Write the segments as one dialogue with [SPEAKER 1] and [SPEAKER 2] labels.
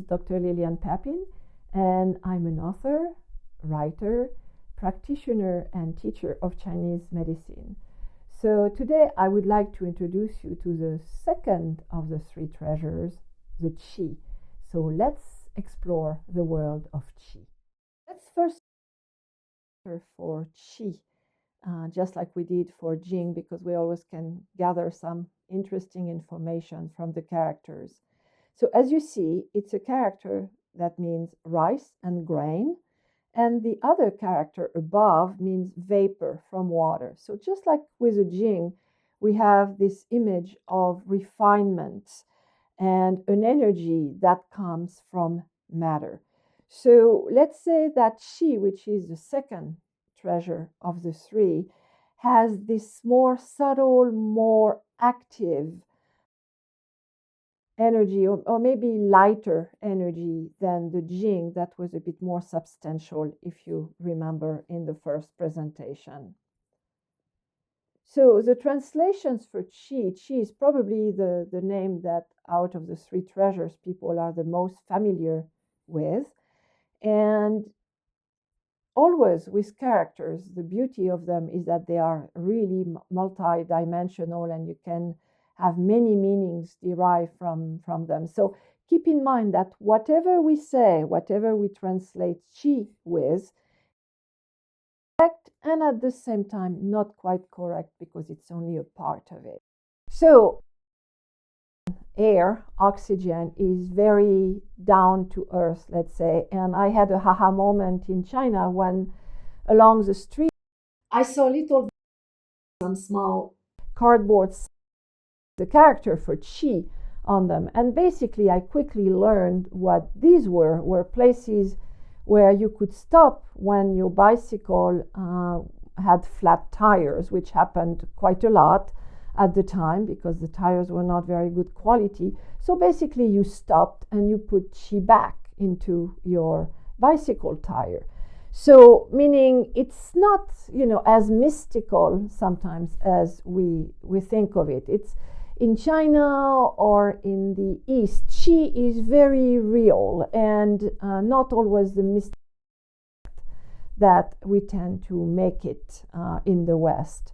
[SPEAKER 1] Dr. Lilian Papin, and I'm an author, writer, practitioner, and teacher of Chinese medicine. So today I would like to introduce you to the second of the three treasures, the qi. So let's explore the world of qi. Let's first for qi, just like we did for jing, because we always can gather some interesting information from the characters. So as you see, it's a character that means rice and grain, and the other character above means vapor from water. So just like with the jing, we have this image of refinement and an energy that comes from matter. So let's say that qi, which is the second treasure of the three, has this more subtle, more active energy, or maybe lighter energy than the jing that was a bit more substantial, if you remember in the first presentation. So the translations for qi is probably the name that out of the three treasures people are the most familiar with. And always with characters, the beauty of them is that they are really multi-dimensional, and you can have many meanings derived from them. So keep in mind that whatever we say, whatever we translate qi with, correct and at the same time not quite correct, because it's only a part of it. So air, oxygen, is very down to earth, let's say. And I had a aha moment in China when along the street I saw some small cardboard, the character for qi on them. And basically I quickly learned what these were places where you could stop when your bicycle had flat tires, which happened quite a lot at the time because the tires were not very good quality. So basically you stopped and you put qi back into your bicycle tire. So meaning it's not, as mystical sometimes as we think of it. It's in China or in the East, qi is very real and not always the mystic that we tend to make it in the West.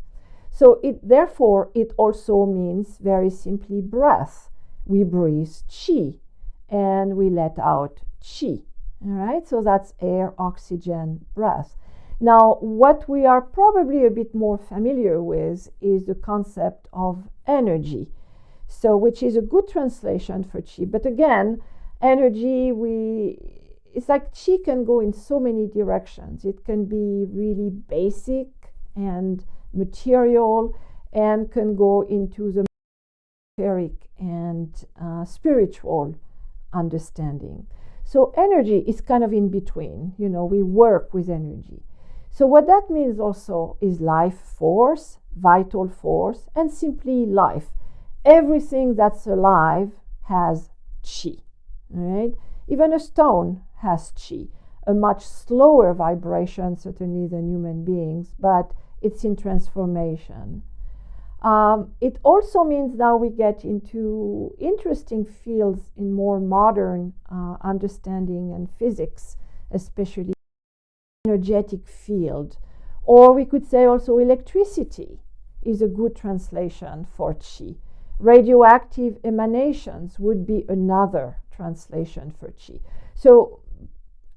[SPEAKER 1] So therefore, it also means very simply breath. We breathe qi and we let out qi. All right, so that's air, oxygen, breath. Now, what we are probably a bit more familiar with is the concept of energy. So, which is a good translation for qi. But again, energy, it's like qi can go in so many directions. It can be really basic and material, and can go into the etheric and spiritual understanding. So energy is kind of in between. We work with energy. So what that means also is life force, vital force, and simply life. Everything that's alive has qi. All right? Even a stone has qi, a much slower vibration certainly than human beings, but it's in transformation. It also means now we get into interesting fields in more modern understanding and physics, especially energetic field. Or we could say also electricity is a good translation for qi. Radioactive emanations would be another translation for qi. So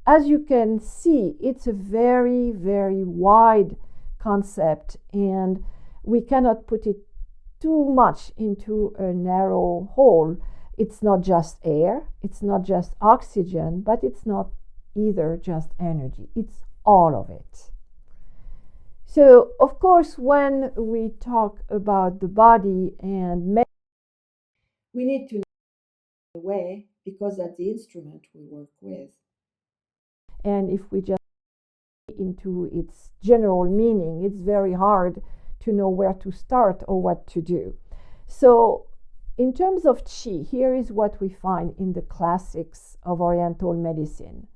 [SPEAKER 1] as you can see, it's a very, very wide concept, and we cannot put it too much into a narrow hole. It's not just air, it's not just oxygen, but it's not either just energy. It's all of it. So, of course, when we talk about the body and we need to know the way, because that's the instrument we work with. And if we just into its general meaning, it's very hard to know where to start or what to do. So in terms of qi, here is what we find in the classics of Oriental medicine.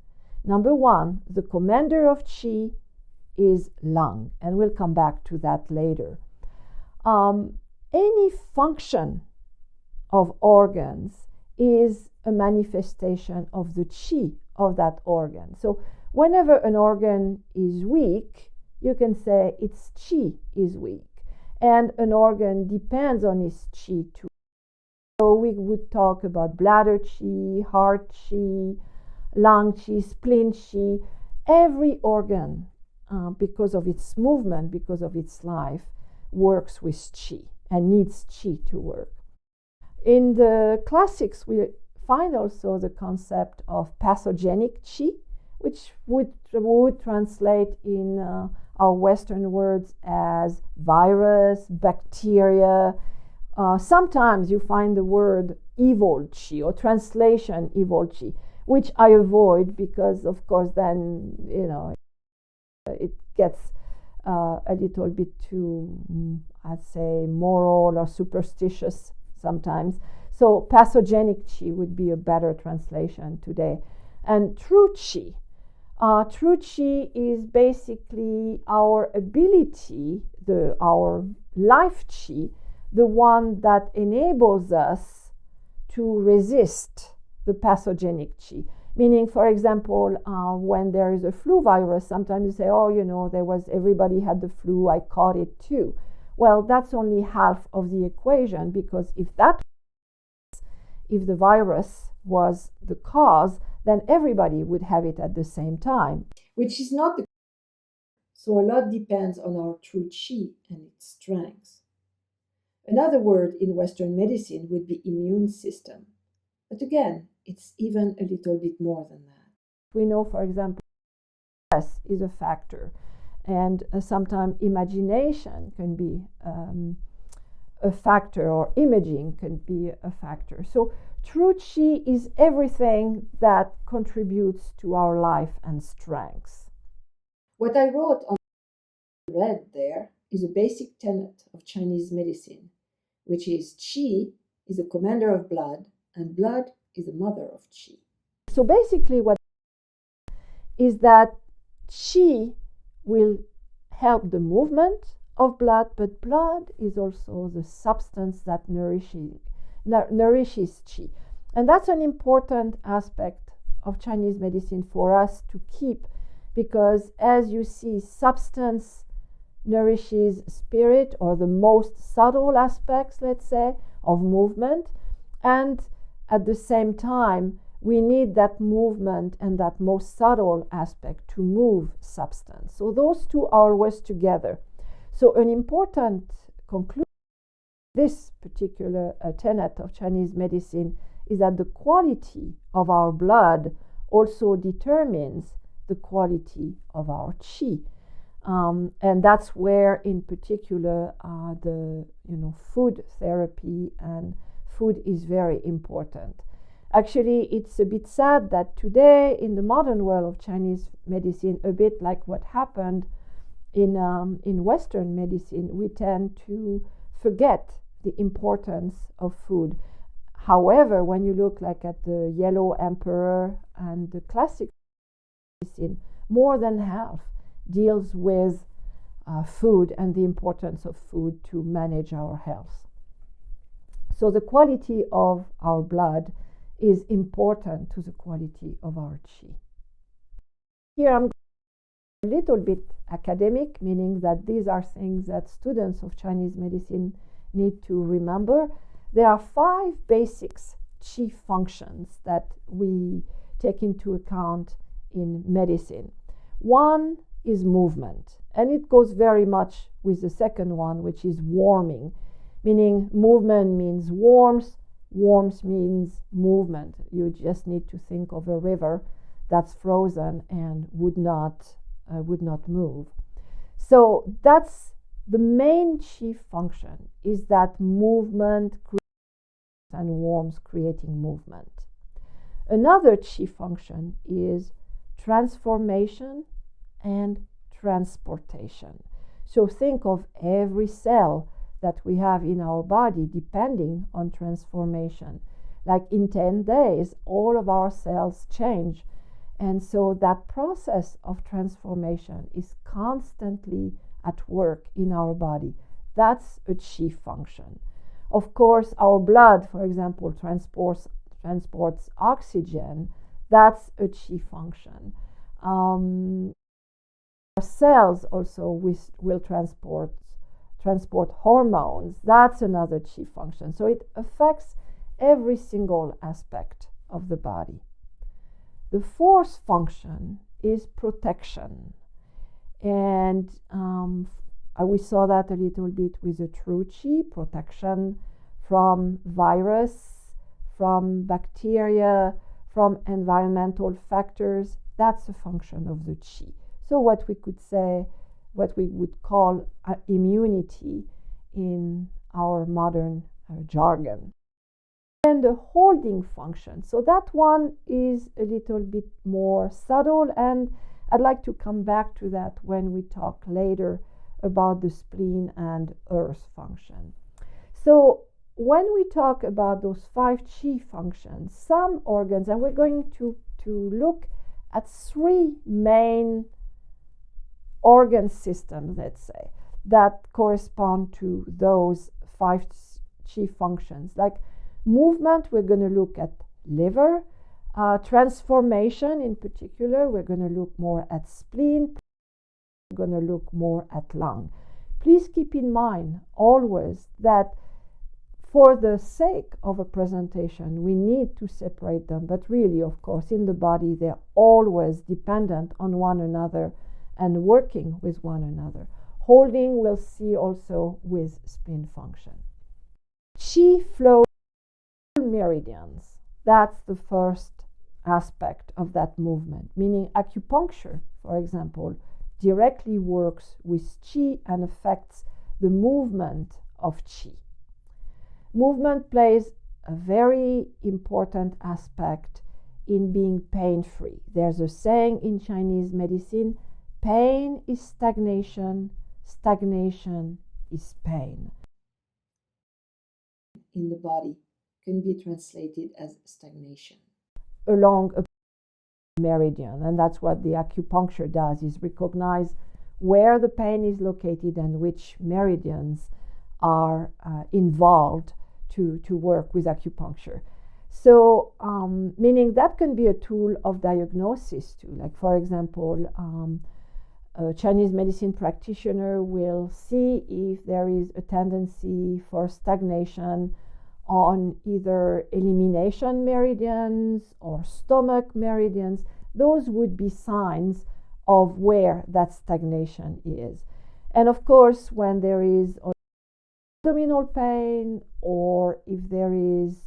[SPEAKER 1] Number one, the commander of qi is lung, and we'll come back to that later. Any function of organs is a manifestation of the qi of that organ. So whenever an organ is weak, you can say its qi is weak, and an organ depends on its qi too. So we would talk about bladder qi, heart qi, lung qi, spleen qi. Every organ, because of its movement, because of its life, works with qi and needs qi to work. In the classics, we find also the concept of pathogenic qi, which would translate in our Western words as virus, bacteria. Sometimes you find the word evil qi or translation evil qi, which I avoid because, of course, then, it gets a little bit too, I'd say, moral or superstitious sometimes. So pathogenic qi would be a better translation today. And true qi. True qi is basically our ability, our life qi, the one that enables us to resist the pathogenic qi. Meaning, for example, when there is a flu virus, sometimes you say, everybody had the flu, I caught it too. Well, that's only half of the equation, because if the virus was the cause, then everybody would have it at the same time, which is not the case. So a lot depends on our true qi and its strengths. Another word in Western medicine would be immune system. But again, it's even a little bit more than that. We know, for example, stress is a factor, and sometimes imagination can be a factor, or imaging can be a factor. So true qi is everything that contributes to our life and strengths. What I wrote on the red there is a basic tenet of Chinese medicine, which is qi is a commander of blood, and blood is the mother of qi. So basically what is that qi will help the movement of blood, but blood is also the substance that nourishes qi. And that's an important aspect of Chinese medicine for us to keep, because as you see, substance nourishes spirit, or the most subtle aspects, let's say, of movement, and at the same time, we need that movement and that most subtle aspect to move substance. So those two are always together. So an important conclusion of this particular tenet of Chinese medicine is that the quality of our blood also determines the quality of our qi. And that's where, in particular, the food therapy and food is very important. Actually, it's a bit sad that today, in the modern world of Chinese medicine, a bit like what happened in Western medicine, we tend to forget the importance of food. However, when you look like at the Yellow Emperor and the classic medicine, more than half deals with food and the importance of food to manage our health. So the quality of our blood is important to the quality of our qi. Here I'm a little bit academic, meaning that these are things that students of Chinese medicine need to remember. There are 5 basic qi functions that we take into account in medicine. One is movement, and it goes very much with the second one, which is warming, meaning movement means warmth. Warmth means movement. You just need to think of a river that's frozen and would not move. So that's the main qi function, is that movement and warmth creating movement. Another qi function is transformation and transportation. So think of every cell that we have in our body depending on transformation. Like in 10 days, all of our cells change. And so that process of transformation is constantly at work in our body. That's a qi function. Of course, our blood, for example, transports oxygen, that's a qi function. Our cells also will transport hormones. That's another qi function. So it affects every single aspect of the body. The fourth function is protection. And we saw that a little bit with the true qi, protection from virus, from bacteria, from environmental factors. That's a function of the qi. So what we would call immunity in our modern jargon. And the holding function. So that one is a little bit more subtle, and I'd like to come back to that when we talk later about the spleen and earth function. So when we talk about those 5 qi functions, some organs, and we're going to look at 3 main organ systems, let's say, that correspond to those 5 qi functions. Like movement, we're going to look at liver. Transformation in particular, we're going to look more at spleen. We're going to look more at lung. Please keep in mind always that for the sake of a presentation, we need to separate them. But really, of course, in the body, they're always dependent on one another and working with one another. Holding, we'll see also with spleen function. Qi flows meridians. That's the first aspect of that movement, meaning acupuncture, for example, directly works with qi and affects the movement of qi. Movement plays a very important aspect in being pain-free. There's a saying in Chinese medicine, pain is stagnation, stagnation is pain. In the body can be translated as stagnation along a meridian, and that's what the acupuncture does, is recognize where the pain is located and which meridians are involved to work with acupuncture. So meaning that can be a tool of diagnosis too. Like for example, a Chinese medicine practitioner will see if there is a tendency for stagnation on either elimination meridians or stomach meridians. Those would be signs of where that stagnation is. And of course, when there is abdominal pain, or if there is,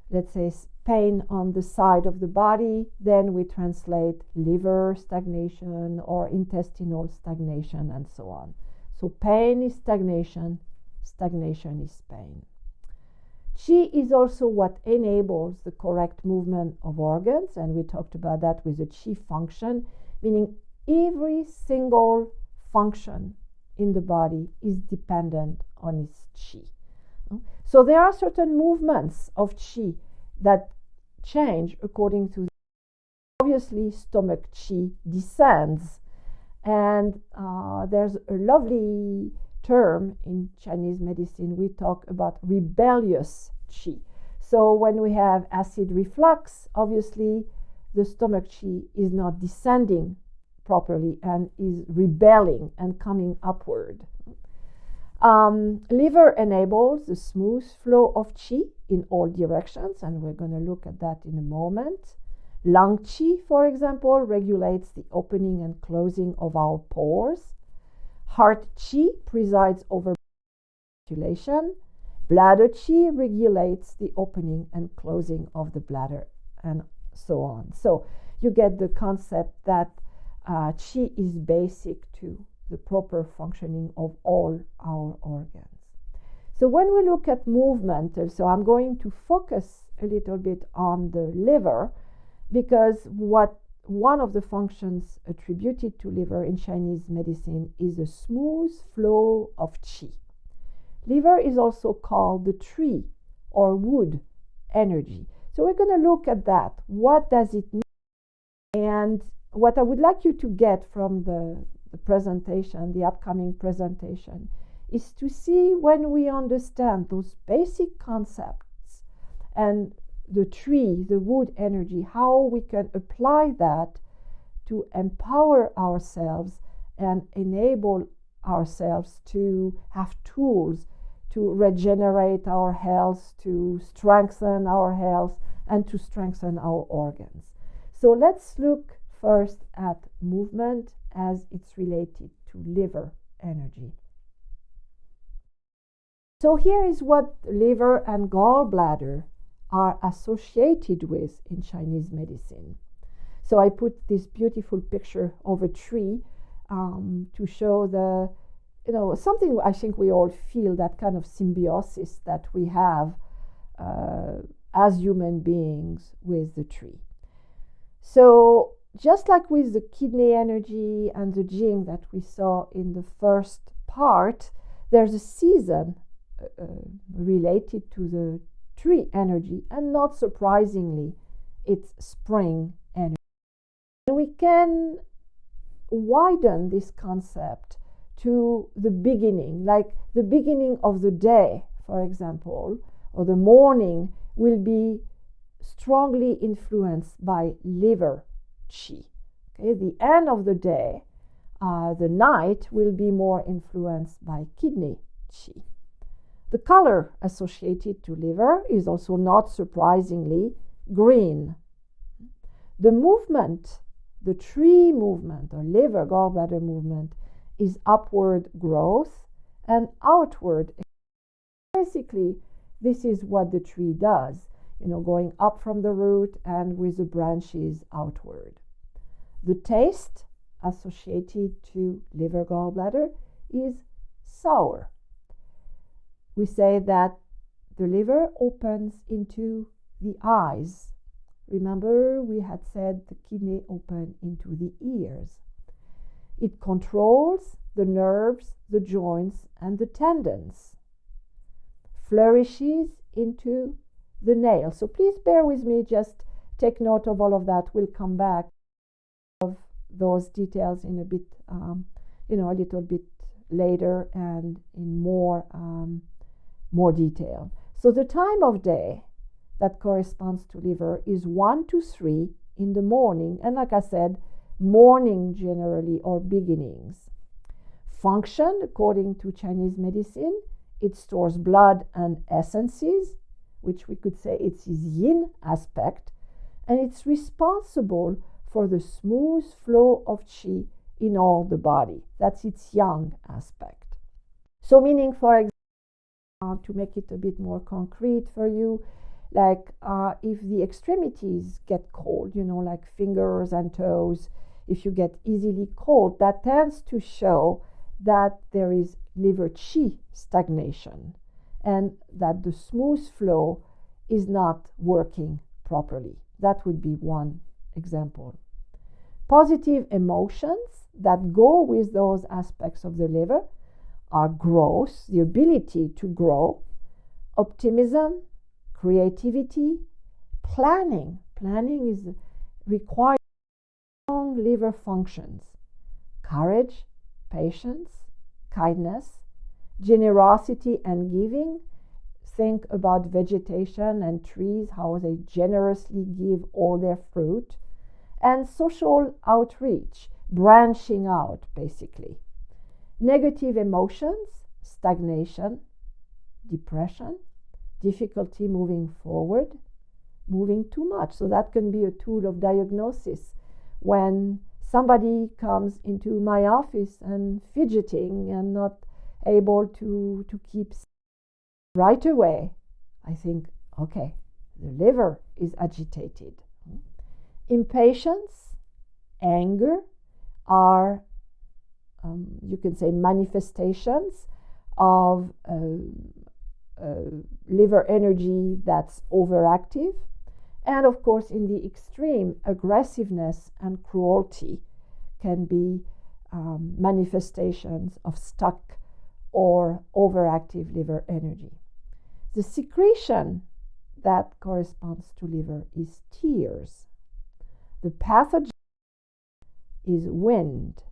[SPEAKER 1] let's say, pain on the side of the body, then we translate liver stagnation or intestinal stagnation and so on. So pain is stagnation, stagnation is pain. Qi is also what enables the correct movement of organs, and we talked about that with the qi function, meaning every single function in the body is dependent on its qi. So there are certain movements of qi that change according to, obviously, stomach qi descends, and there's a lovely term in Chinese medicine. We talk about rebellious qi. So when we have acid reflux, obviously the stomach qi is not descending properly and is rebelling and coming upward. Liver enables the smooth flow of qi in all directions, and we're going to look at that in a moment. Lung qi, for example, regulates the opening and closing of our pores. Heart qi presides over circulation. Bladder qi regulates the opening and closing of the bladder, and so on. So you get the concept that qi is basic to the proper functioning of all our organs. So when we look at movement, so I'm going to focus a little bit on the liver, because one of the functions attributed to liver in Chinese medicine is a smooth flow of qi. Liver is also called the tree or wood energy. So we're going to look at that. What does it mean? And what I would like you to get from the presentation, the upcoming presentation, is to see, when we understand those basic concepts and the tree, the wood energy, how we can apply that to empower ourselves and enable ourselves to have tools to regenerate our health, to strengthen our health, and to strengthen our organs. So let's look first at movement as it's related to liver energy. So here is what liver and gallbladder are associated with in Chinese medicine. So I put this beautiful picture of a tree to show something I think we all feel, that kind of symbiosis that we have as human beings with the tree. So just like with the kidney energy and the jing that we saw in the first part, there's a season related to the tree energy, and not surprisingly, it's spring energy. And we can widen this concept to the beginning, like the beginning of the day, for example, or the morning will be strongly influenced by liver qi. Okay, the end of the day, the night will be more influenced by kidney qi. The color associated to liver is also not surprisingly green. The movement, the tree movement or liver gallbladder movement, is upward growth and outward. Basically, this is what the tree does, going up from the root and with the branches outward. The taste associated to liver gallbladder is sour. We say that the liver opens into the eyes. Remember, we had said the kidney open into the ears. It controls the nerves, the joints, and the tendons. Flourishes into the nails. So please bear with me, just take note of all of that. We'll come back of those details in a bit, a little bit later and in more detail. So the time of day that corresponds to liver is 1 to 3 in the morning, and like I said, morning generally, or beginnings. Function, according to Chinese medicine, it stores blood and essences, which we could say it's its yin aspect, and it's responsible for the smooth flow of qi in all the body. That's its yang aspect. So meaning, for example, to make it a bit more concrete for you, like if the extremities get cold, like fingers and toes, if you get easily cold, that tends to show that there is liver qi stagnation and that the smooth flow is not working properly. That would be one example. Positive emotions that go with those aspects of the liver are growth, the ability to grow, optimism, creativity, planning. Planning is required strong liver functions, courage, patience, kindness, generosity and giving. Think about vegetation and trees, how they generously give all their fruit, and social outreach, branching out basically. Negative emotions, stagnation, depression, difficulty moving forward, moving too much. So that can be a tool of diagnosis. When somebody comes into my office and fidgeting and not able to keep right away, I think, okay, the liver is agitated. Impatience, anger are, you can say, manifestations of liver energy that's overactive. And of course, in the extreme, aggressiveness and cruelty can be manifestations of stuck or overactive liver energy. The secretion that corresponds to liver is tears. The pathogen is wind.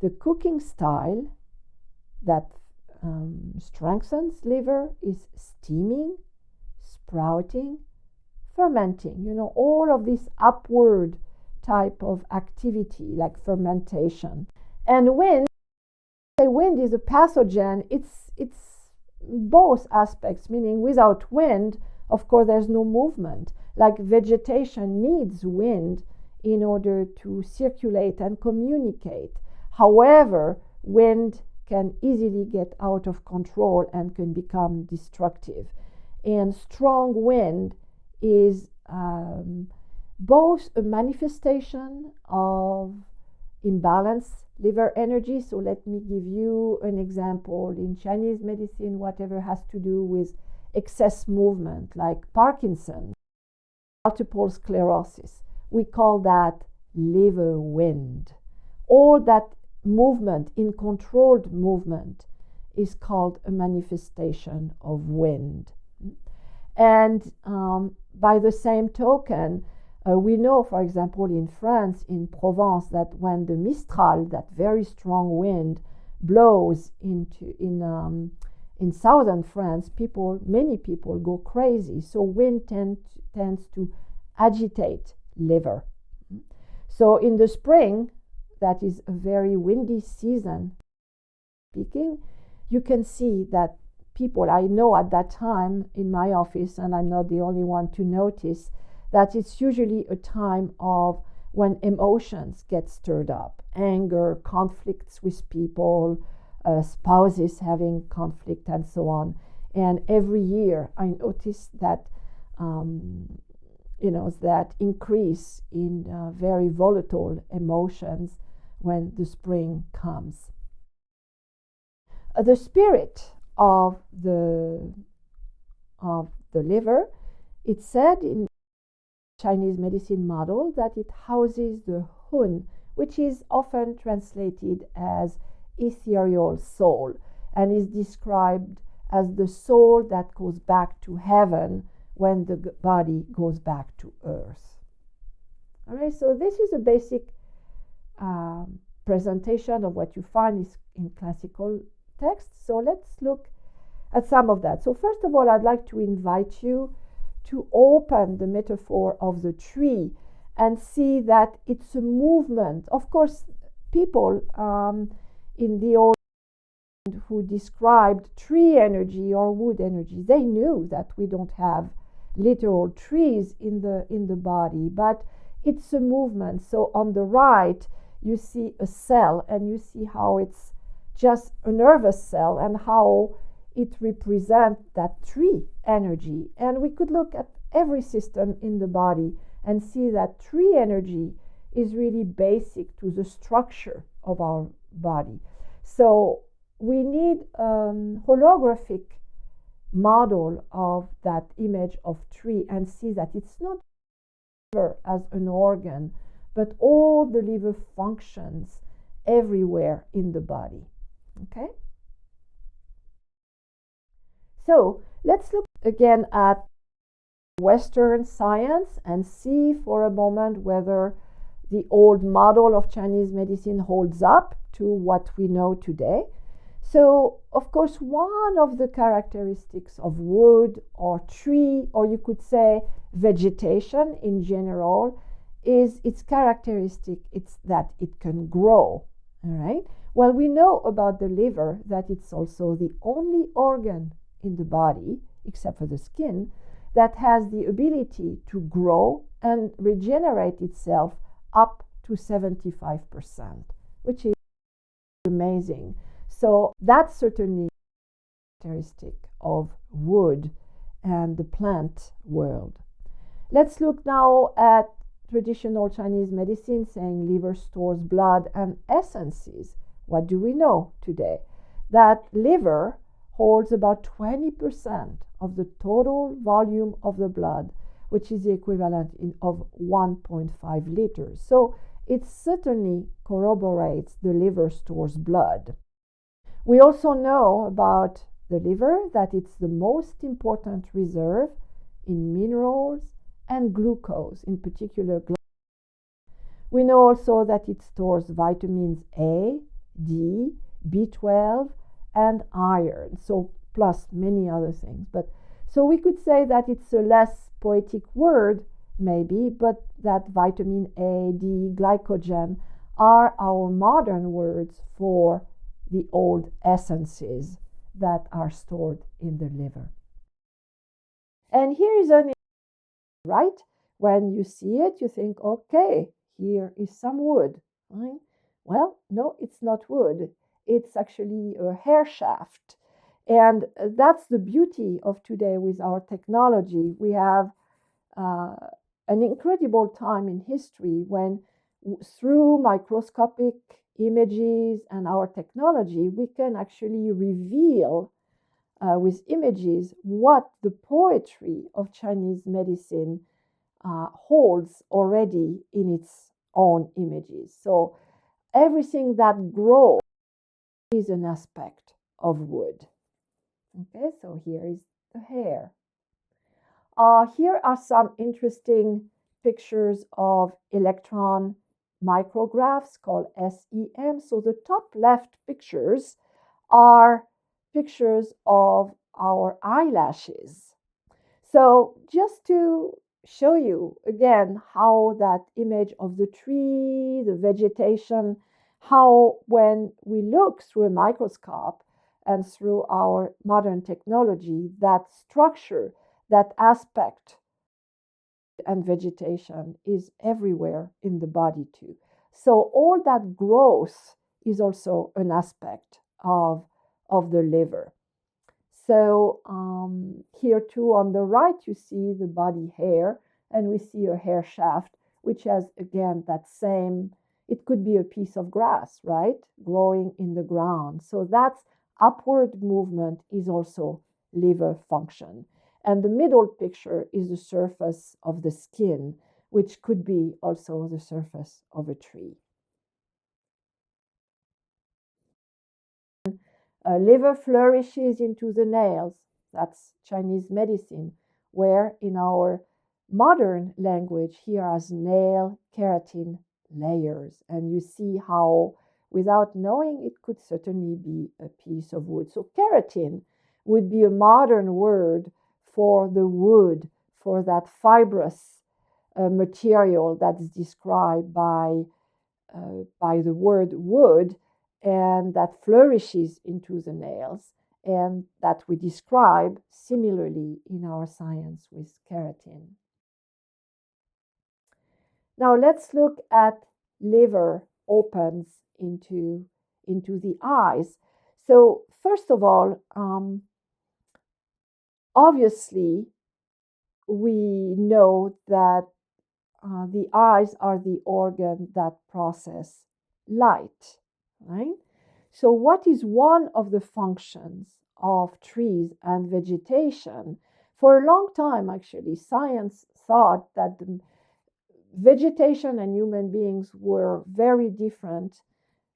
[SPEAKER 1] The cooking style that strengthens liver is steaming, sprouting, fermenting, all of this upward type of activity like fermentation. And wind is a pathogen. It's both aspects, meaning without wind, of course, there's no movement. Like vegetation needs wind in order to circulate and communicate. However, wind can easily get out of control and can become destructive. And strong wind is both a manifestation of imbalance liver energy. So let me give you an example. In Chinese medicine, whatever has to do with excess movement, like Parkinson's, multiple sclerosis, we call that liver wind. All that movement, in controlled movement, is called a manifestation of wind. And by the same token, we know, for example, in France, in Provence, that when the Mistral, that very strong wind, blows in southern France, many people go crazy. So wind tends to agitate liver. So in the spring, that is a very windy season, you can see that people, I know at that time in my office, and I'm not the only one to notice, that it's usually a time of when emotions get stirred up, anger, conflicts with people, spouses having conflict, and so on. And every year I notice that, that increase in very volatile emotions when the spring comes. The spirit of the liver, it's said in Chinese medicine model that it houses the Hun, which is often translated as ethereal soul, and is described as the soul that goes back to heaven when the body goes back to earth. All right, so this is a basic presentation of what you find in classical texts. So let's look at some of that. So first of all, I'd like to invite you to open the metaphor of the tree and see that it's a movement. Of course, people in the old who described tree energy or wood energy, they knew that we don't have literal trees in the body, but it's a movement. So on the right, you see a cell, and you see how it's just a nervous cell and how it represents that tree energy. And we could look at every system in the body and see that tree energy is really basic to the structure of our body. So we need a holographic model of that image of tree and see that it's not liver as an organ, but all the liver functions everywhere in the body. Okay? So let's look again at Western science and see for a moment whether the old model of Chinese medicine holds up to what we know today. So, of course, one of the characteristics of wood or tree, or you could say vegetation in general, is its characteristic. It's that it can grow. All right. Well, we know about the liver that it's also the only organ in the body, except for the skin, that has the ability to grow and regenerate itself up to 75%, which is amazing. So that's certainly a characteristic of wood and the plant world. Let's look now at traditional Chinese medicine saying liver stores blood and essences. What do we know today? That liver holds about 20% of the total volume of the blood, which is the equivalent of 1.5 liters. So it certainly corroborates the liver stores blood. We also know about the liver that it's the most important reserve in minerals and glucose, in particular glucose. We know also that it stores vitamins A, D, B12, and iron, so plus many other things. But So we could say that it's a less poetic word, maybe, but that vitamin A, D, glycogen are our modern words for the old essences that are stored in the liver. And here is an, right? When you see it, you think, okay, here is some wood. Right? Well, no, it's not wood. It's actually a hair shaft. And that's the beauty of today with our technology. We have an incredible time in history when, through microscopic images and our technology, we can actually reveal with images what the poetry of Chinese medicine holds already in its own images. So everything that grows is an aspect of wood. Okay, so here is the hair. Here are some interesting pictures of electron micrographs called SEM. So the top left pictures are pictures of our eyelashes. So just to show you again how that image of the tree, the vegetation, how when we look through a microscope and through our modern technology, that structure, that aspect and vegetation is everywhere in the body too. So all that growth is also an aspect of the liver. So here too on the right you see the body hair, and we see a hair shaft which has again that same, it could be a piece of grass, right, growing in the ground. So that's upward movement is also liver function. And the middle picture is the surface of the skin, which could be also the surface of a tree. Liver flourishes into the nails. That's Chinese medicine, where in our modern language, here as nail keratin layers. And you see how, without knowing, it could certainly be a piece of wood. So keratin would be a modern word for the wood, for that fibrous material that's described by the word wood, and that flourishes into the nails, and that we describe similarly in our science with keratin. Now let's look at liver opens into the eyes. So first of all, obviously we know that the eyes are the organ that process light, right? So what is one of the functions of trees and vegetation? For a long time, actually, science thought that the vegetation and human beings were very different,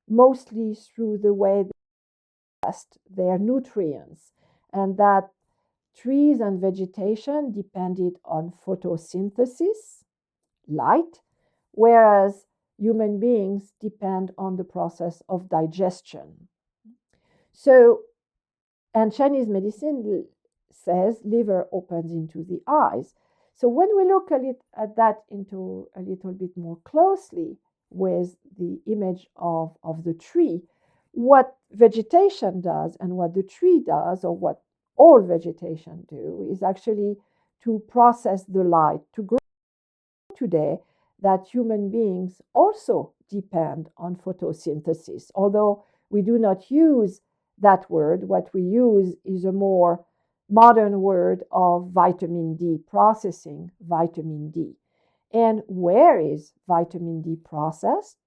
[SPEAKER 1] mostly through the way they ingest their nutrients, and that trees and vegetation depended on photosynthesis, light, whereas human beings depend on the process of digestion. So, and Chinese medicine says liver opens into the eyes. So when we look at that into a little bit more closely with the image of the tree, what vegetation does and what the tree does, or what all vegetation do, is actually to process the light, to grow. Today that human beings also depend on photosynthesis. Although we do not use that word, what we use is a more modern word of vitamin D, processing vitamin D. And where is vitamin D processed?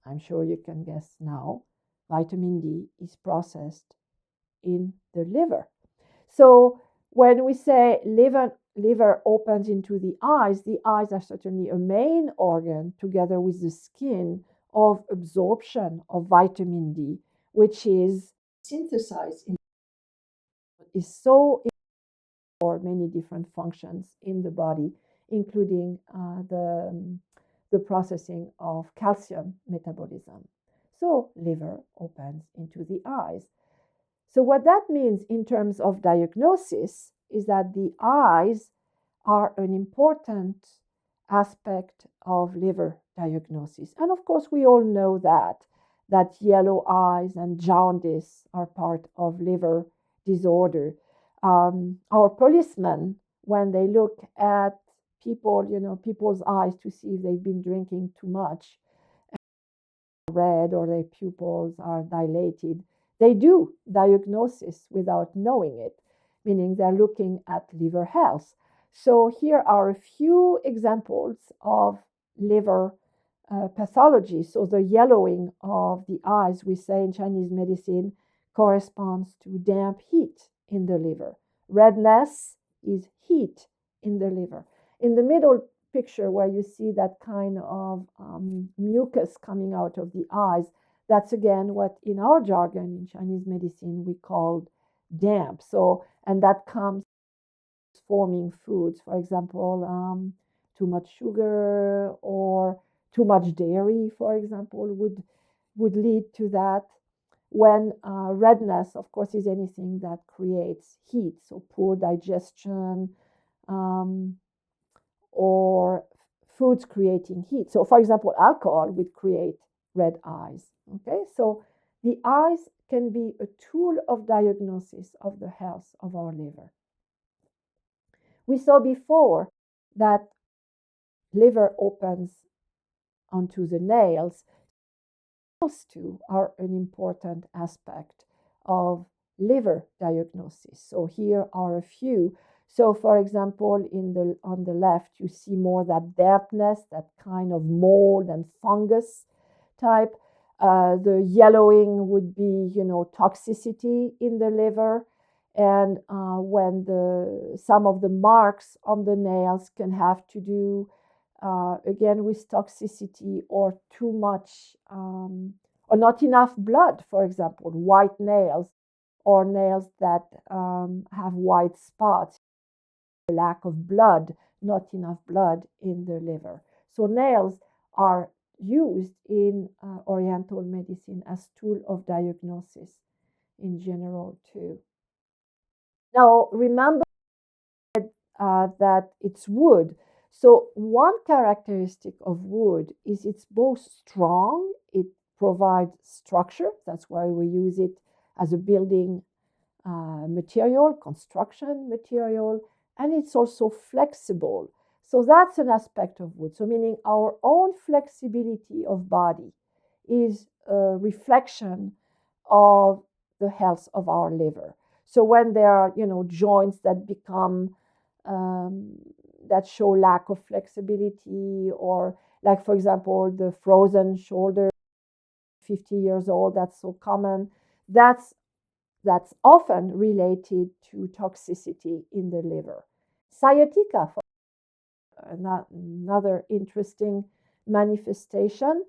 [SPEAKER 1] I'm sure you can guess now. Vitamin D is processed in the liver. So when we say liver opens into the eyes are certainly a main organ, together with the skin, of absorption of vitamin D, which is synthesized in, is so important for many different functions in the body, including the processing of calcium metabolism. So liver opens into the eyes. So what that means in terms of diagnosis is that the eyes are an important aspect of liver diagnosis. And of course, we all know that yellow eyes and jaundice are part of liver disorder. Our policemen, when they look at people's eyes to see if they've been drinking too much, red or their pupils are dilated, they do diagnosis without knowing it, meaning they're looking at liver health. So here are a few examples of liver pathology. So the yellowing of the eyes, we say in Chinese medicine, corresponds to damp heat in the liver. Redness is heat in the liver. In the middle picture where you see that kind of mucus coming out of the eyes, that's again what in our jargon in Chinese medicine we call damp. So, and that comes forming foods, for example, too much sugar or too much dairy, for example, would lead to that. When redness, of course, is anything that creates heat, so poor digestion or foods creating heat. So, for example, alcohol would create red eyes. Okay, so the eyes can be a tool of diagnosis of the health of our liver. We saw before that liver opens onto the nails. Nails too are an important aspect of liver diagnosis. So here are a few. So for example, on the left, you see more that dampness, that kind of mold and fungus type. The yellowing would be, toxicity in the liver. And when some of the marks on the nails can have to do, again, with toxicity or too much, or not enough blood, for example, white nails or nails that have white spots, lack of blood, not enough blood in the liver. So nails are used in Oriental medicine as tool of diagnosis in general too. Now, remember that it's wood. So one characteristic of wood is it's both strong, it provides structure, that's why we use it as a building material, construction material, and it's also flexible. So that's an aspect of wood. So meaning our own flexibility of body is a reflection of the health of our liver. So when there are, joints that become that show lack of flexibility, or like, for example, the frozen shoulder, 50 years old, that's so common. That's often related to toxicity in the liver. Sciatica, another interesting manifestation.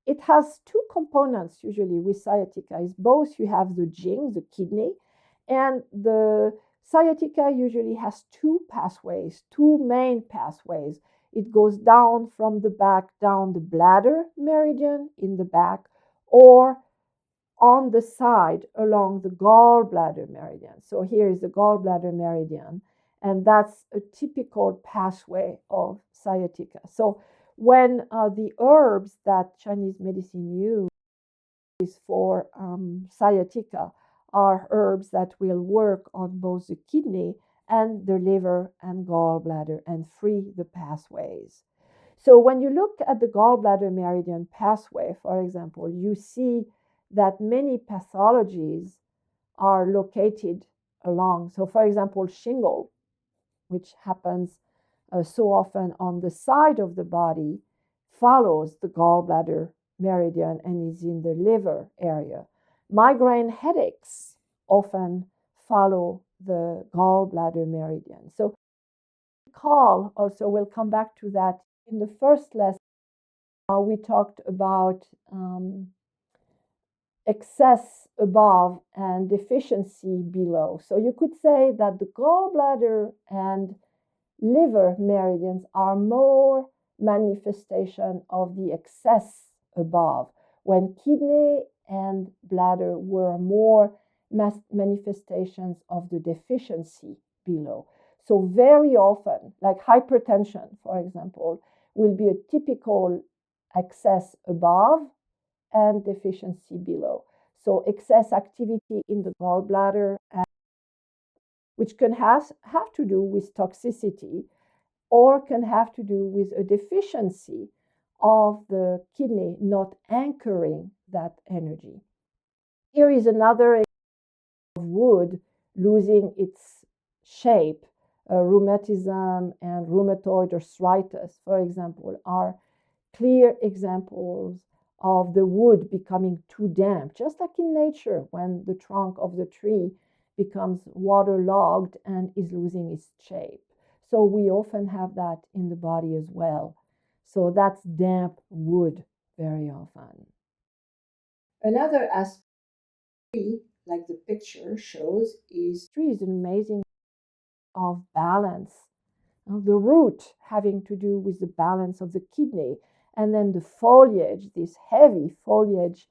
[SPEAKER 1] It has two components usually with sciatica. Is both you have the jing, the kidney, and the sciatica usually has two pathways, two main pathways. It goes down from the back, down the bladder meridian in the back, or on the side along the gallbladder meridian. So here is the gallbladder meridian, and that's a typical pathway of sciatica. So when the herbs that Chinese medicine uses for sciatica are herbs that will work on both the kidney and the liver and gallbladder and free the pathways. So when you look at the gallbladder meridian pathway, for example, you see that many pathologies are located along. So for example, shingle, which happens so often on the side of the body, follows the gallbladder meridian and is in the liver area. Migraine headaches often follow the gallbladder meridian. So recall also, we'll come back to that in the first lesson. We talked about excess above and deficiency below. So you could say that the gallbladder and liver meridians are more manifestation of the excess above, when kidney and bladder were more manifestations of the deficiency below. So very often, like hypertension, for example, will be a typical excess above and deficiency below. So excess activity in the gallbladder, which can have to do with toxicity or can have to do with a deficiency of the kidney not anchoring that energy. Here is another example of wood losing its shape. Rheumatism and rheumatoid arthritis, for example, are clear examples of the wood becoming too damp, just like in nature when the trunk of the tree becomes waterlogged and is losing its shape. So we often have that in the body as well. So that's damp wood very often. Another aspect, like the picture shows, is tree is an amazing of balance. The root having to do with the balance of the kidney, and then the foliage, this heavy foliage,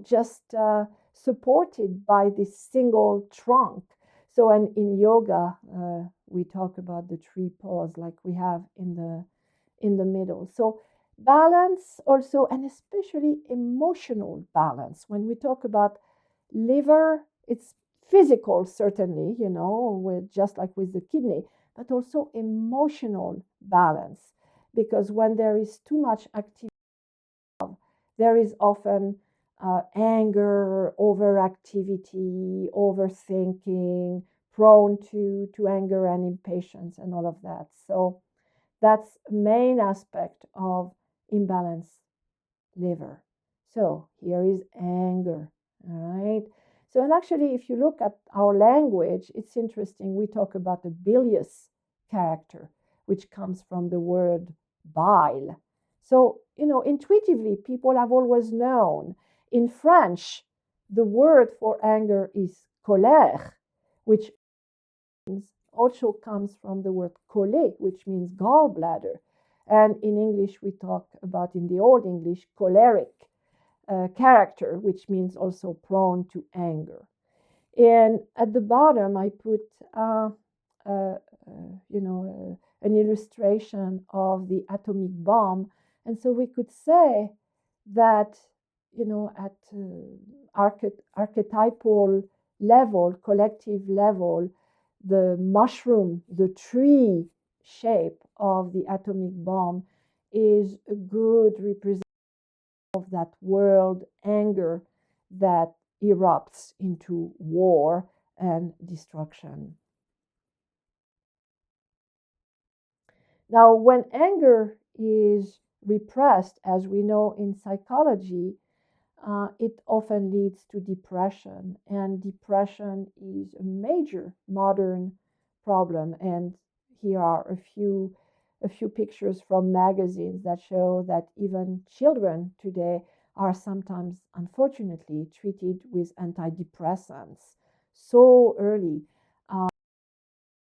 [SPEAKER 1] just supported by this single trunk. So, and in yoga, we talk about the tree pose like we have in the middle. So, balance also, and especially emotional balance. When we talk about liver, it's physical, certainly, with just like with the kidney, but also emotional balance. Because when there is too much activity, there is often anger, overactivity, overthinking, prone to anger and impatience and all of that. So that's a main aspect of imbalanced liver. So here is anger, all right? So, and actually, if you look at our language, it's interesting. We talk about the bilious character, which comes from the word bile. So, intuitively, people have always known. In French, the word for anger is colère, which also comes from the word coller, which means gallbladder. And in English, we talk about, in the Old English, choleric character, which means also prone to anger. And at the bottom, I put, an illustration of the atomic bomb. And so we could say that, at archetypal level, collective level, the mushroom, the tree shape of the atomic bomb is a good representation of that world anger that erupts into war and destruction. Now, when anger is repressed, as we know in psychology, it often leads to depression, and depression is a major modern problem. And here are a few pictures from magazines that show that even children today are sometimes, unfortunately, treated with antidepressants so early,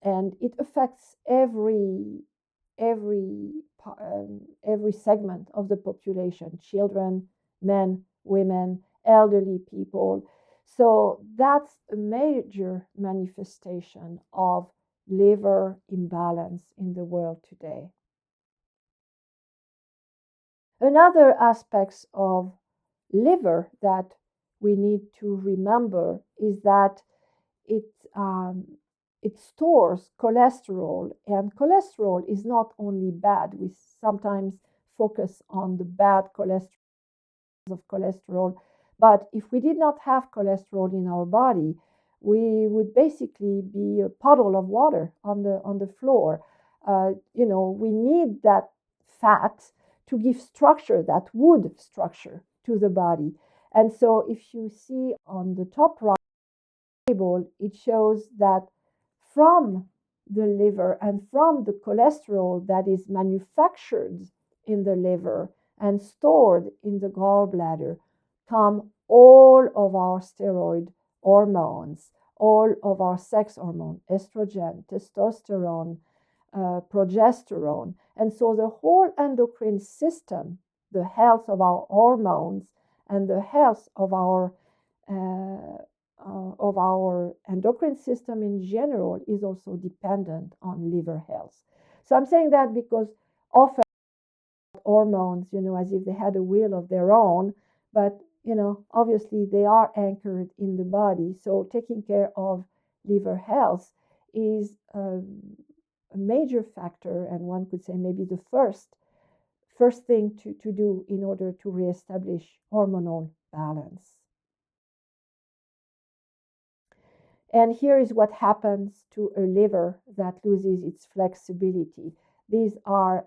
[SPEAKER 1] and it affects every segment of the population: children, men, women, elderly people. So that's a major manifestation of liver imbalance in the world today. Another aspect of liver that we need to remember is that it stores cholesterol, and cholesterol is not only bad. We sometimes focus on the bad cholesterol, but if we did not have cholesterol in our body, we would basically be a puddle of water on the floor. We need that fat to give structure, that wood structure to the body. And so if you see on the top right table, it shows that from the liver and from the cholesterol that is manufactured in the liver and stored in the gallbladder come all of our steroid hormones, all of our sex hormone, estrogen, testosterone, progesterone. And so the whole endocrine system, the health of our hormones and the health of our of our endocrine system in general is also dependent on liver health. So I'm saying that because often hormones, as if they had a will of their own, but obviously they are anchored in the body. So taking care of liver health is a major factor, and one could say maybe the first thing to do in order to reestablish hormonal balance. And here is what happens to a liver that loses its flexibility. These are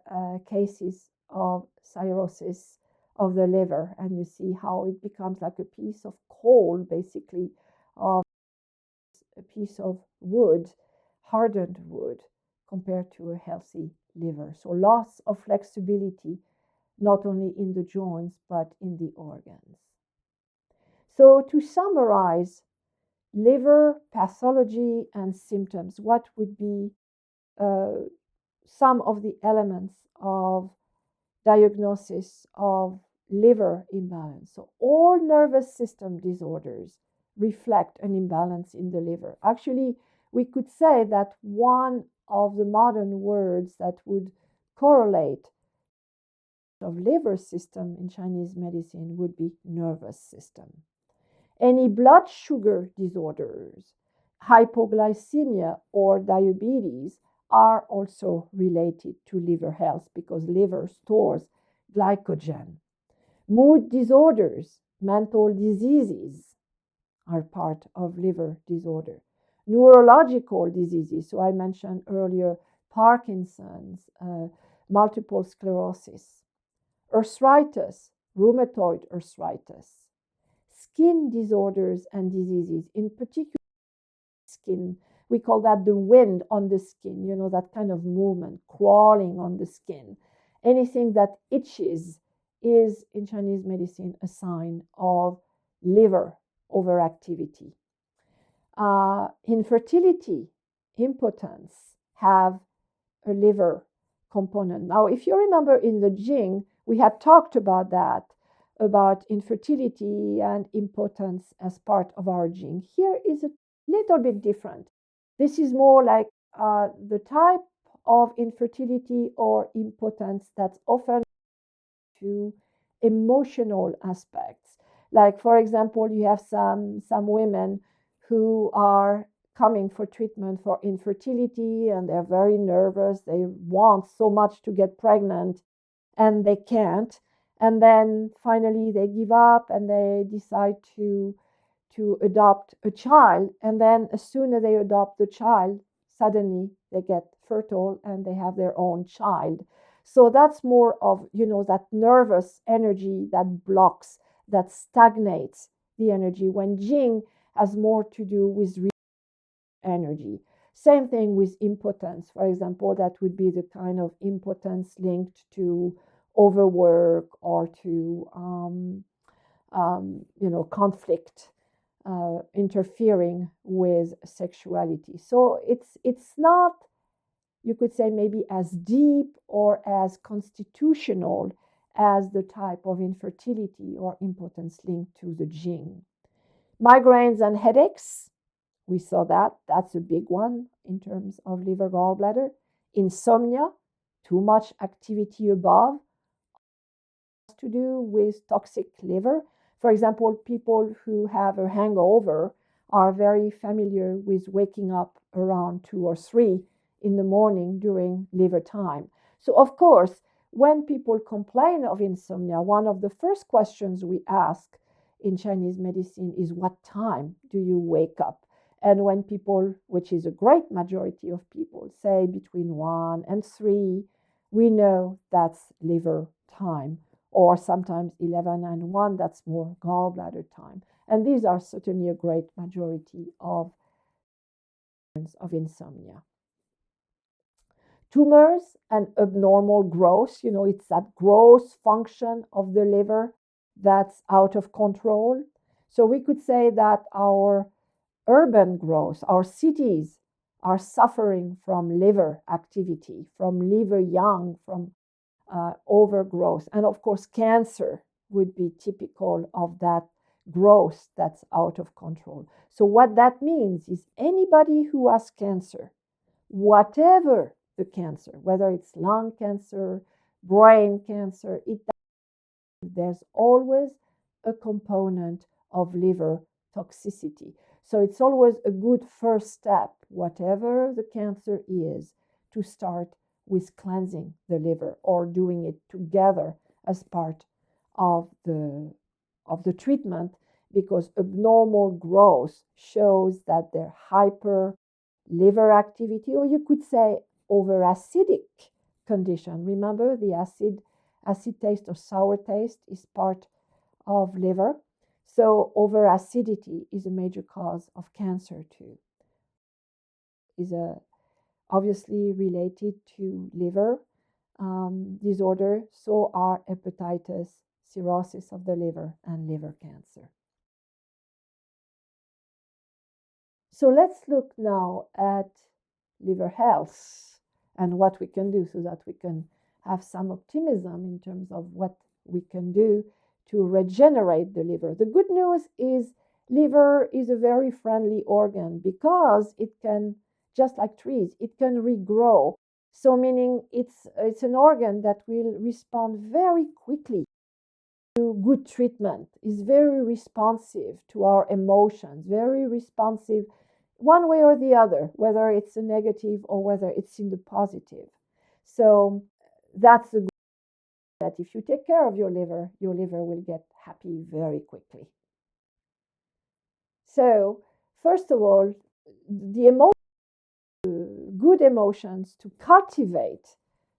[SPEAKER 1] cases of cirrhosis of the liver, and you see how it becomes like a piece of coal, basically, of a piece of wood, hardened wood, compared to a healthy liver. So loss of flexibility, not only in the joints, but in the organs. So to summarize, liver pathology and symptoms, what would be some of the elements of diagnosis of liver imbalance? So all nervous system disorders reflect an imbalance in the liver. Actually, we could say that one of the modern words that would correlate of liver system in Chinese medicine would be nervous system. Any blood sugar disorders, hypoglycemia, or diabetes are also related to liver health because liver stores glycogen. Mood disorders, mental diseases are part of liver disorder. Neurological diseases, so I mentioned earlier Parkinson's, multiple sclerosis, arthritis, rheumatoid arthritis, skin disorders and diseases, in particular skin. We call that the wind on the skin, that kind of movement, crawling on the skin. Anything that itches is, in Chinese medicine, a sign of liver overactivity. Infertility, impotence have a liver component. Now, if you remember in the Jing, we had talked about that, about infertility and impotence as part of our Jing. Here is a little bit different. This is more like the type of infertility or impotence that's often to emotional aspects. Like, for example, you have some women who are coming for treatment for infertility and they're very nervous. They want so much to get pregnant and they can't. And then finally they give up and they decide to adopt a child. And then as soon as they adopt the child, suddenly they get fertile and they have their own child. So that's more of, that nervous energy that blocks, that stagnates the energy, when Jing has more to do with energy. Same thing with impotence. For example, that would be the kind of impotence linked to overwork or to, conflict, interfering with sexuality. So it's not, you could say, maybe as deep or as constitutional as the type of infertility or impotence linked to the Jing. Migraines and headaches, we saw that. That's a big one in terms of liver gallbladder. Insomnia, too much activity above, to do with toxic liver. For example, people who have a hangover are very familiar with waking up around 2 or 3 in the morning during liver time. So, of course, when people complain of insomnia, one of the first questions we ask in Chinese medicine is, what time do you wake up? And when people, which is a great majority of people, say between 1 and 3, we know that's liver time. Or sometimes 11 and 1, that's more gallbladder time. And these are certainly a great majority of insomnia. Tumors and abnormal growth, it's that growth function of the liver that's out of control. So we could say that our urban growth, our cities are suffering from liver activity, from liver yang, from overgrowth. And of course, cancer would be typical of that growth that's out of control. So what that means is anybody who has cancer, whatever the cancer, whether it's lung cancer, brain cancer, there's always a component of liver toxicity. So it's always a good first step, whatever the cancer is, to start with cleansing the liver or doing it together as part of the treatment, because abnormal growth shows that their hyper liver activity, or you could say over acidic condition. Remember, the acid taste or sour taste is part of liver. So over acidity is a major cause of cancer too. Is obviously related to liver disorder. So are hepatitis, cirrhosis of the liver, and liver cancer. So let's look now at liver health and what we can do so that we can have some optimism in terms of what we can do to regenerate the liver. The good news is liver is a very friendly organ because it can, just like trees, it can regrow. So meaning it's an organ that will respond very quickly to good treatment, is very responsive to our emotions, very responsive one way or the other, whether it's a negative or whether it's in the positive. So that's the good, that if you take care of your liver will get happy very quickly. So first of all, the good emotions to cultivate,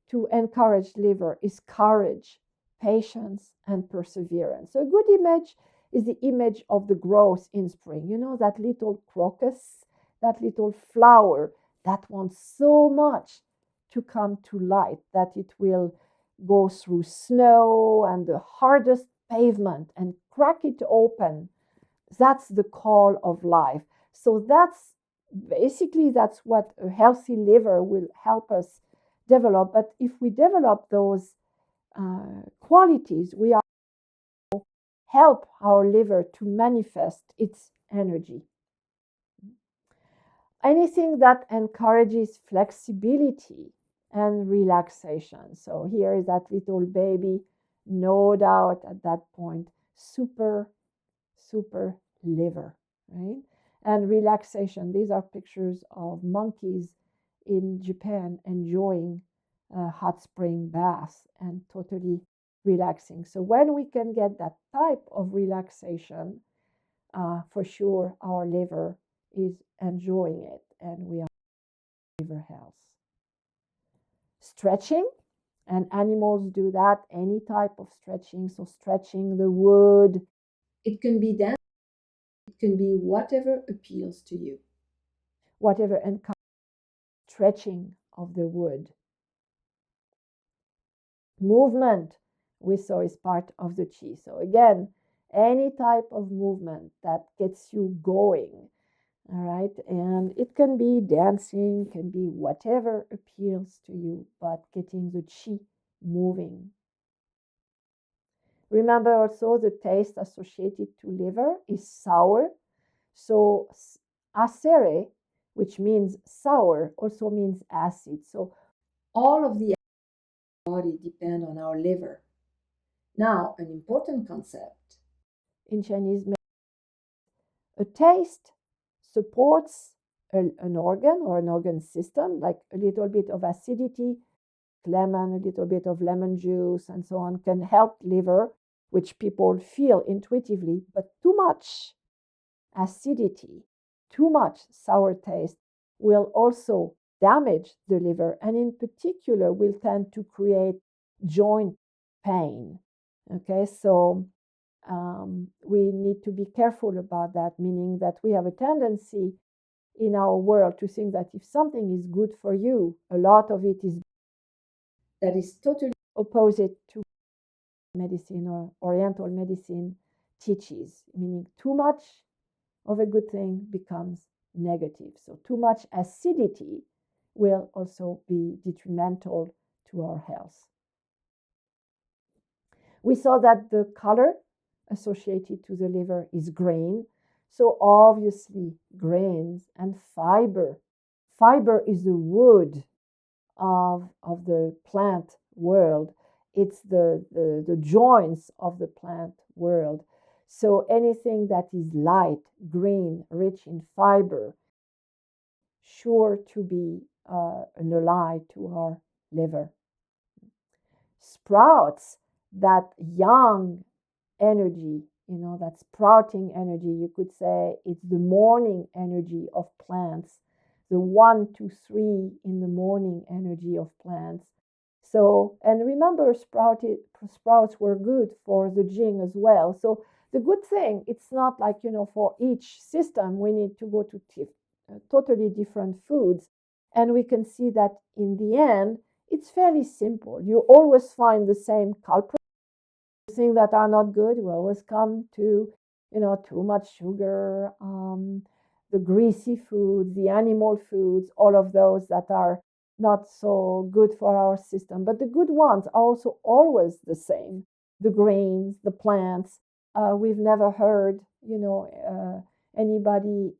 [SPEAKER 1] to encourage liver is courage, patience, and perseverance. So a good image is the image of the growth in spring. You know, that little crocus, that little flower that wants so much to come to light, that it will go through snow and the hardest pavement and crack it open. That's the call of life. So that's what a healthy liver will help us develop. But if we develop those qualities, we are help our liver to manifest its energy. Anything that encourages flexibility and relaxation. So here is that little baby, no doubt at that point, super liver, right? And relaxation. These are pictures of monkeys in Japan enjoying a hot spring bath and totally relaxing. So when we can get that type of relaxation, for sure our liver is enjoying it and we are liver health. Stretching, and animals do that, any type of stretching. So stretching the wood, it can be dancing, it can be whatever appeals to you, whatever encourages stretching of the wood. Movement, we saw, is part of the chi. So again, any type of movement that gets you going, all right? And it can be dancing, can be whatever appeals to you, but getting the chi moving. Remember also the taste associated to liver is sour. So acere, which means sour, also means acid. So all of the body depend on our liver. Now, an important concept in Chinese medicine, a taste supports an organ or an organ system, like a little bit of acidity, lemon, a little bit of lemon juice, and so on, can help liver, which people feel intuitively, but too much acidity, too much sour taste will also damage the liver, and in particular will tend to create joint pain. Okay, so we need to be careful about that, meaning that we have a tendency in our world to think that if something is good for you, a lot of it is that is totally opposite to medicine or Oriental medicine teaches, meaning too much of a good thing becomes negative. So too much acidity will also be detrimental to our health. We saw that the color associated to the liver is grain. So obviously grains and fiber. Fiber is the wood of the plant world. It's the joints of the plant world. So anything that is light, green, rich in fiber, sure to be an ally to our liver. Sprouts, that young energy, that sprouting energy, you could say it's the morning energy of plants, the 1 to 3 in the morning energy of plants. So, and remember, sprouts were good for the Jing as well. So the good thing, it's not like, for each system, we need to go to totally different foods. And we can see that in the end, it's fairly simple. You always find the same culprit. Things that are not good will always come to, too much sugar, the greasy foods, the animal foods, all of those that are not so good for our system. But the good ones are also always the same. The grains, the plants. We've never heard, anybody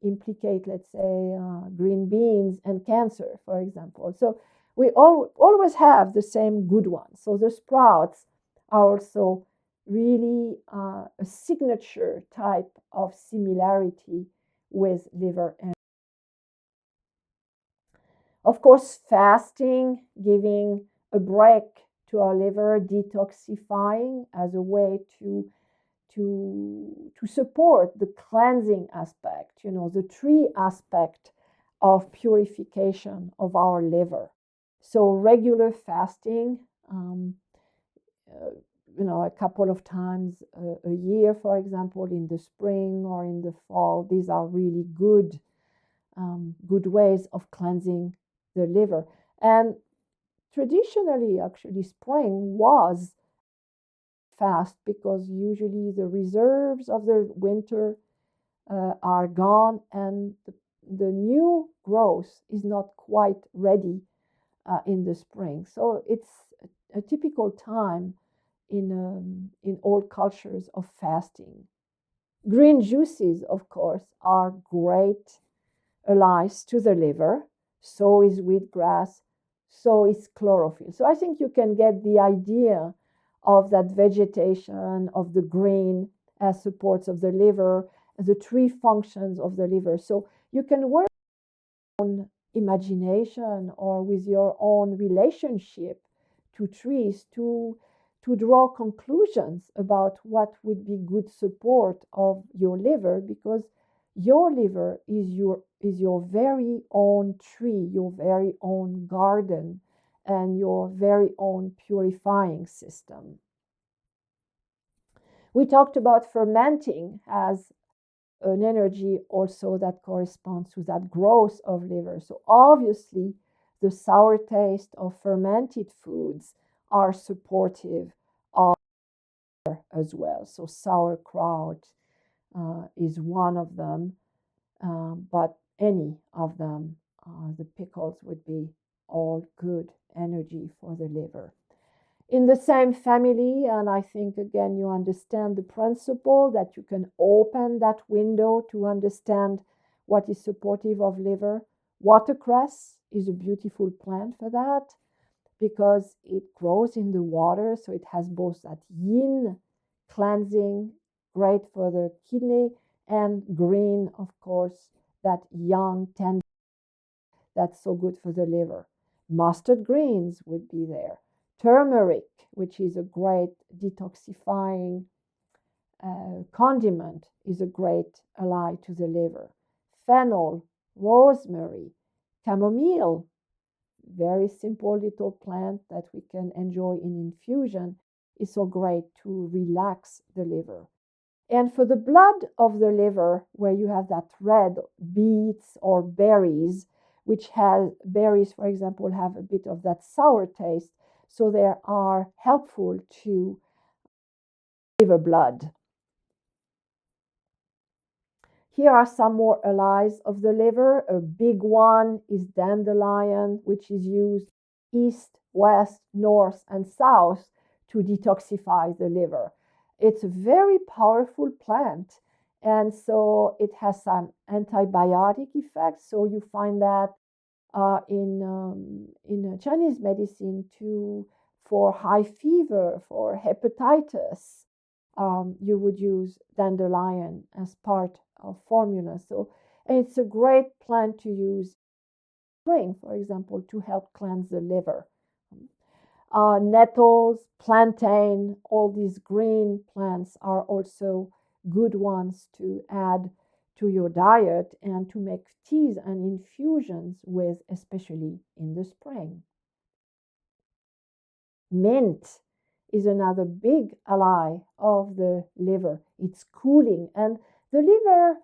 [SPEAKER 1] implicate, let's say, green beans and cancer, for example. So we always have the same good ones. So the sprouts are also really a signature type of similarity with liver. And of course, fasting, giving a break to our liver, detoxifying as a way to support the cleansing aspect, the tree aspect of purification of our liver. So regular fasting, a couple of times a year, for example, in the spring or in the fall, these are really good ways of cleansing the liver. And traditionally, actually, spring was fast because usually the reserves of the winter are gone and the new growth is not quite ready in the spring. So it's a typical time in all cultures of fasting. Green juices, of course, are great allies to the liver. So is wheatgrass, so is chlorophyll. So I think you can get the idea of that vegetation of the green as supports of the liver, the three functions of the liver. So you can work on imagination or with your own relationship to trees to draw conclusions about what would be good support of your liver, because your liver is your very own tree, your very own garden, and your very own purifying system. We talked about fermenting as an energy also that corresponds to that growth of liver. So obviously, the sour taste of fermented foods are supportive of as well. So sauerkraut is one of them, but any of them, the pickles would be all good energy for the liver. In the same family, and I think again you understand the principle that you can open that window to understand what is supportive of liver. Watercress is a beautiful plant for that because it grows in the water, so it has both that yin cleansing, great for the kidney, and green, of course, that young tender that's so good for the liver. Mustard greens would be there. Turmeric, which is a great detoxifying condiment, is a great ally to the liver. Fennel, rosemary, chamomile, very simple little plant that we can enjoy in infusion, is so great to relax the liver. And for the blood of the liver, where you have that red beets or berries, which has berries, for example, have a bit of that sour taste, so they are helpful to liver blood. Here are some more allies of the liver. A big one is dandelion, which is used east, west, north, and south to detoxify the liver. it's a very powerful plant. And so it has some antibiotic effects. So you find that in Chinese medicine too, for high fever, for hepatitis, you would use dandelion as part of formula. So it's a great plant to use spring, for example, to help cleanse the liver. Nettles, plantain, all these green plants are also good ones to add to your diet and to make teas and infusions with, especially in the spring. Mint is another big ally of the liver. It's cooling, and the liver,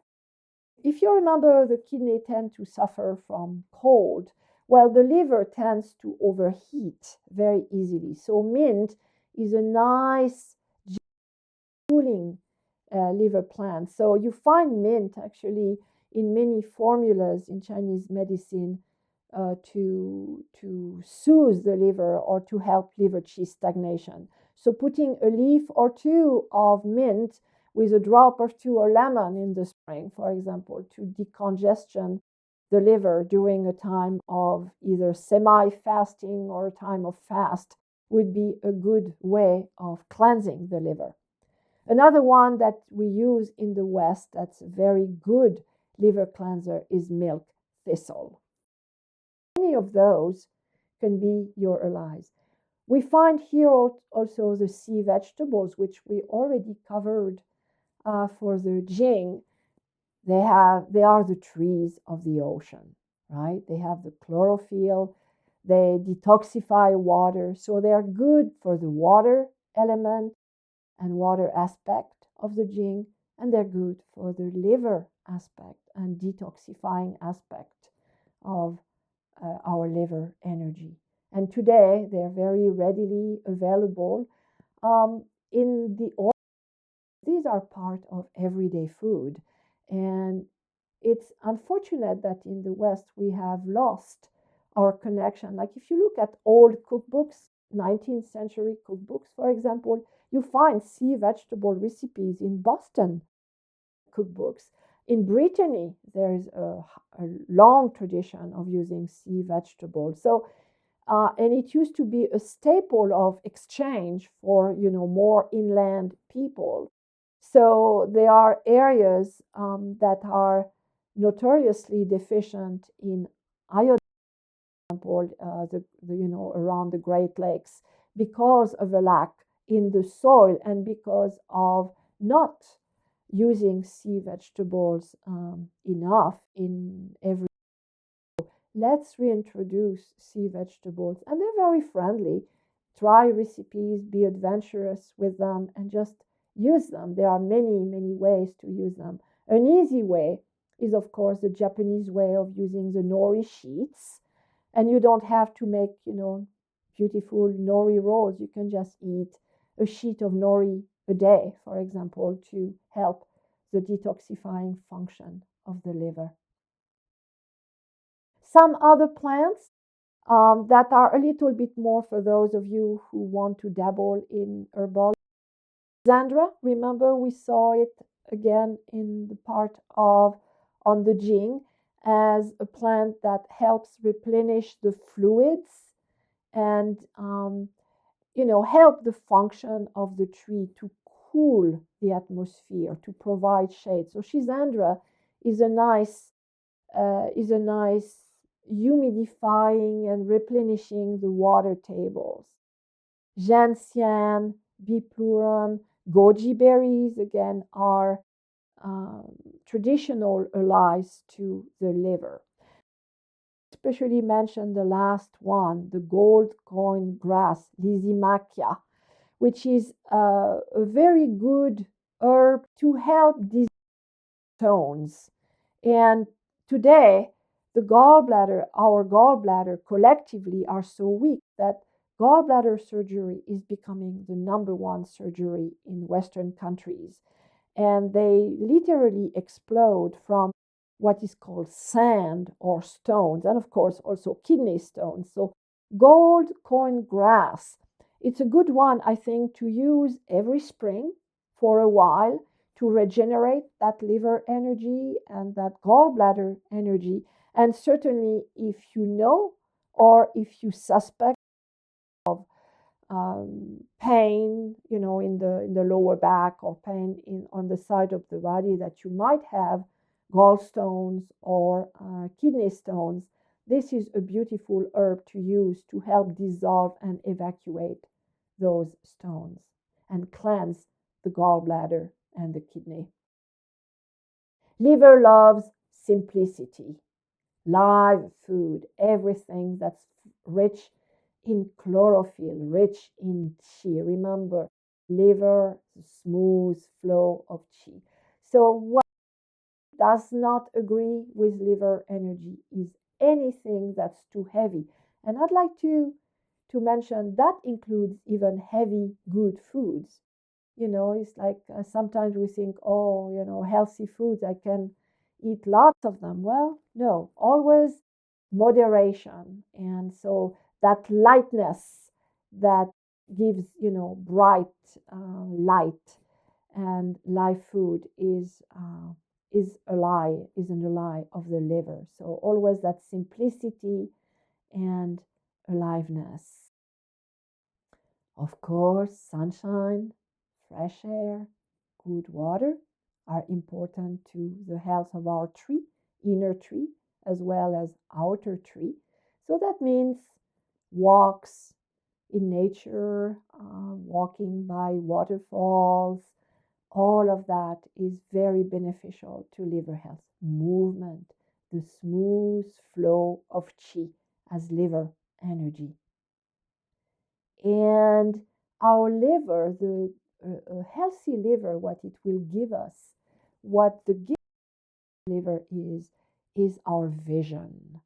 [SPEAKER 1] if you remember, the kidney tend to suffer from cold. Well, the liver tends to overheat very easily. So mint is a nice cooling liver plant. So you find mint actually in many formulas in Chinese medicine to soothe the liver or to help liver qi stagnation. So putting a leaf or two of mint with a drop or two of lemon in the spring, for example, to decongestion the liver during a time of either semi-fasting or a time of fast would be a good way of cleansing the liver. Another one that we use in the West that's a very good liver cleanser is milk thistle. Any of those can be your allies. We find here also the sea vegetables, which we already covered for the Jing. They are the trees of the ocean, right? They have the chlorophyll, they detoxify water, so they are good for the water element and water aspect of the Jing, and they're good for the liver aspect and detoxifying aspect of our liver energy. And today they're very readily available in the order. These are part of everyday food, and it's unfortunate that in the West we have lost our connection. Like if you look at old cookbooks, 19th century cookbooks, for example, you find sea vegetable recipes in Boston cookbooks. In Brittany, there is a long tradition of using sea vegetables. So, and it used to be a staple of exchange for, more inland people. So there are areas that are notoriously deficient in iodine, for example, around the Great Lakes, because of a lack in the soil and because of not using sea vegetables enough in every. Let's reintroduce sea vegetables, and they're very friendly. Try recipes, be adventurous with them, and just use them. There are many, many ways to use them. An easy way is, of course, the Japanese way of using the nori sheets. And you don't have to make, beautiful nori rolls. You can just eat a sheet of nori a day, for example, to help the detoxifying function of the liver. Some other plants that are a little bit more for those of you who want to dabble in herbology. Xandra, remember we saw it again in the part of on the Jing as a plant that helps replenish the fluids and help the function of the tree to cool the atmosphere, to provide shade. So Schisandra is a nice humidifying and replenishing the water tables. Gentian, biplurum, goji berries again are traditional allies to the liver. Especially mention the last one, the gold coin grass, Lysimachia, which is a very good herb to help these stones. And today, our gallbladder collectively are so weak that gallbladder surgery is becoming the number one surgery in Western countries. And they literally explode from what is called sand or stones, and of course also kidney stones. So gold coin grass, it's a good one, I think, to use every spring for a while to regenerate that liver energy and that gallbladder energy. And certainly, if you know or if you suspect of pain, in the lower back, or pain on the side of the body, that you might have gallstones or kidney stones, this is a beautiful herb to use to help dissolve and evacuate those stones and cleanse the gallbladder and the kidney. Liver loves simplicity, live food, everything that's rich in chlorophyll, rich in qi. Remember, liver, the smooth flow of qi. So what does not agree with liver energy is anything that's too heavy. And I'd like to mention that includes even heavy good foods. It's like sometimes we think, oh, healthy foods, I can eat lots of them. Well, no, always moderation. And so that lightness that gives, bright light and live food is an ally of the liver. So always that simplicity and aliveness. Of course, sunshine, fresh air, good water are important to the health of our tree, inner tree, as well as outer tree. So that means walks in nature, walking by waterfalls, all of that is very beneficial to liver health. Movement, the smooth flow of qi as liver energy. And our liver, a healthy liver, what it will give us, what the gift of liver is our vision.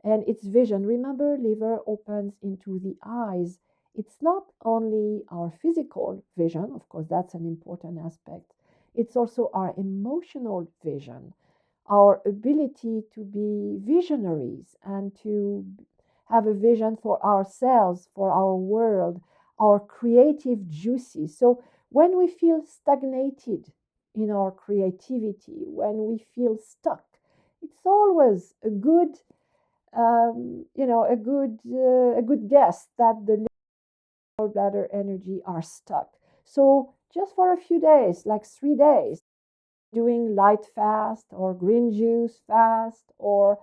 [SPEAKER 1] And its vision, remember, liver opens into the eyes. It's not only our physical vision, of course, that's an important aspect. It's also our emotional vision, our ability to be visionaries and to have a vision for ourselves, for our world, our creative juices. So when we feel stagnated in our creativity, when we feel stuck, it's always a good a good guess that the gallbladder energy are stuck. So just for a few days, like 3 days, doing light fast or green juice fast or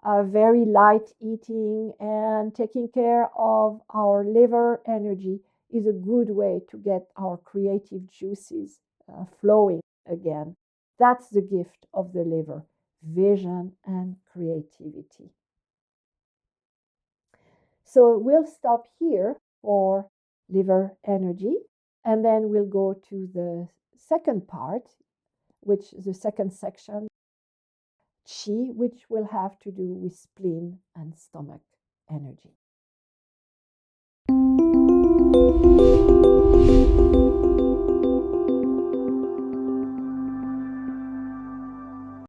[SPEAKER 1] very light eating and taking care of our liver energy is a good way to get our creative juices flowing again. That's the gift of the liver, vision and creativity. So we'll stop here for liver energy, and then we'll go to the second part, which is the second section, qi, which will have to do with spleen and stomach energy.